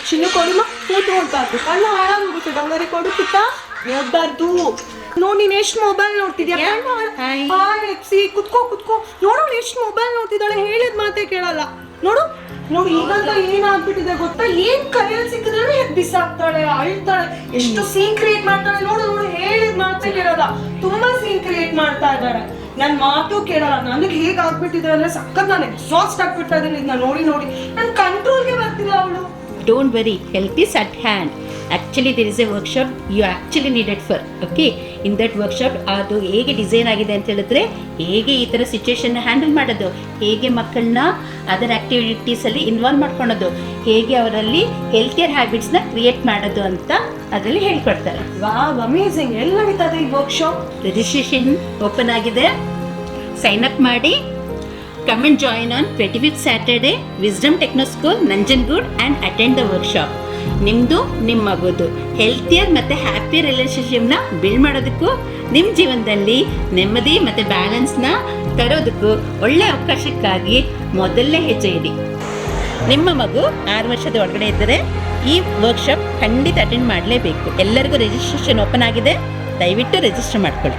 ಚಿನ್ನು ಕೊಡಿಮ ಕೂತು ನೋಡ್ಬಾರ್ದು, ಕಣ್ಣು ಹಾಳಾಗೋಗುತ್ತೆ. ಬಂಗಾರಿ ಕೊಡು ಪುಟ್ಟ, ನೋಡ್ಬಾರ್ದು. ನೋಡಿ ನೀನ್ ಎಷ್ಟು ಮೊಬೈಲ್ ನೋಡ್ತಿದ್ಯಾ? ಕುತ್ಕೋ ನೋಡು, ಎಷ್ಟು ಮೊಬೈಲ್ ನೋಡ್ತಿದ್ದಾಳೆ. ಹೇಳಿದ ಮಾತೇ ಕೇಳಲ್ಲ. ನೋಡು ನೋಡಿ, ಈಗಂತ ಏನಾಗ್ಬಿಟ್ಟಿದೆ ಗೊತ್ತಾ? ಏನ್ ಕೈಯಲ್ಲಿ ಸಿಕ್ಕಿದ್ರೆ ಬಿಸಾಕ್ತಾಳೆ, ಅಳ್ತಾಳೆ, ಎಷ್ಟು ಸೀನ್ ಕ್ರಿಯೇಟ್ ಮಾಡ್ತಾಳೆ. ನೋಡು ಹೇಳಿದ ಮಾತೇ ಕೇಳಲ್ಲ. ತುಂಬಾ ಸೀನ್ ಕ್ರಿಯೇಟ್ ಮಾಡ್ತಾ ಇದ್ದಾಳೆ. ನನ್ ಮಾತು ಕೇಳಲ್ಲ. ನನಗೆ ಹೇಗ್ ಆಗ್ಬಿಟ್ಟಿದೆ ಅಂದ್ರೆ ಸಖತ್ ನಾನು ಎಕ್ಸಾಸ್ಟ್ ಆಗ್ಬಿಡ್ತಾ ಇದ್ದೀನಿ ಇದನ್ನ ನೋಡಿ. ನನ್ ಕಂಟ್ರೋಲ್ಗೆ ಬರ್ತಿಲ್ಲ ಅವಳು. Don't worry, health is at hand. Actually, there is a workshop you actually needed for. Okay, in that workshop ಅದು ಹೇಗೆ ಡಿಸೈನ್ ಆಗಿದೆ ಅಂತ ಹೇಳಿದ್ರೆ, ಹೇಗೆ ಈ ಥರ ಸಿಚುವೇಶನ್ನ ಹ್ಯಾಂಡಲ್ ಮಾಡೋದು, ಹೇಗೆ ಮಕ್ಕಳನ್ನ ಅದರ್ ಆ್ಯಕ್ಟಿವಿಟೀಸಲ್ಲಿ ಇನ್ವಾಲ್ವ್ ಮಾಡ್ಕೊಳೋದು, ಹೇಗೆ ಅವರಲ್ಲಿ ಹೆಲ್ತಿಯರ್ ಹ್ಯಾಬಿಟ್ಸ್ನ ಕ್ರಿಯೇಟ್ ಮಾಡೋದು ಅಂತ ಅದರಲ್ಲಿ ಹೇಳ್ಕೊಡ್ತಾರೆ. Wow, amazing. ಎಲ್ಲ ನಡೀತದೆ ಈ ವರ್ಕ್ಶಾಪ್. ರಿಜಿಸ್ಟ್ರೇಷನ್ ಓಪನ್ ಆಗಿದೆ. ಸೈನ್ ಅಪ್ ಮಾಡಿ. Come and join on 25th Saturday, Wisdom Techno School, Nanjangud, and attend the workshop. ನಿಮ್ಮದು ನಿಮ್ಮ ಮಗುದು ಹೆಲ್ತಿಯರ್ ಮತ್ತು ಹ್ಯಾಪಿ ರಿಲೇಷನ್ಶಿಪ್ನ ಬಿಲ್ಡ್ ಮಾಡೋದಕ್ಕೂ, ನಿಮ್ಮ ಜೀವನದಲ್ಲಿ ನೆಮ್ಮದಿ ಮತ್ತು ಬ್ಯಾಲೆನ್ಸ್ನ ತರೋದಕ್ಕೂ ಒಳ್ಳೆಯ ಅವಕಾಶಕ್ಕಾಗಿ ಮೊದಲನೇ ಹೆಜ್ಜೆ ಇಡಿ. ನಿಮ್ಮ ಮಗು 6 ವರ್ಷದ ಒಳಗಡೆ ಇದ್ದರೆ ಈ ವರ್ಕ್ಶಾಪ್ ಖಂಡಿತ ಅಟೆಂಡ್ ಮಾಡಲೇಬೇಕು. ಎಲ್ಲರಿಗೂ ರಿಜಿಸ್ಟ್ರೇಷನ್ ಓಪನ್ ಆಗಿದೆ. ದಯವಿಟ್ಟು ರಿಜಿಸ್ಟರ್ ಮಾಡ್ಕೊಳ್ಳಿ.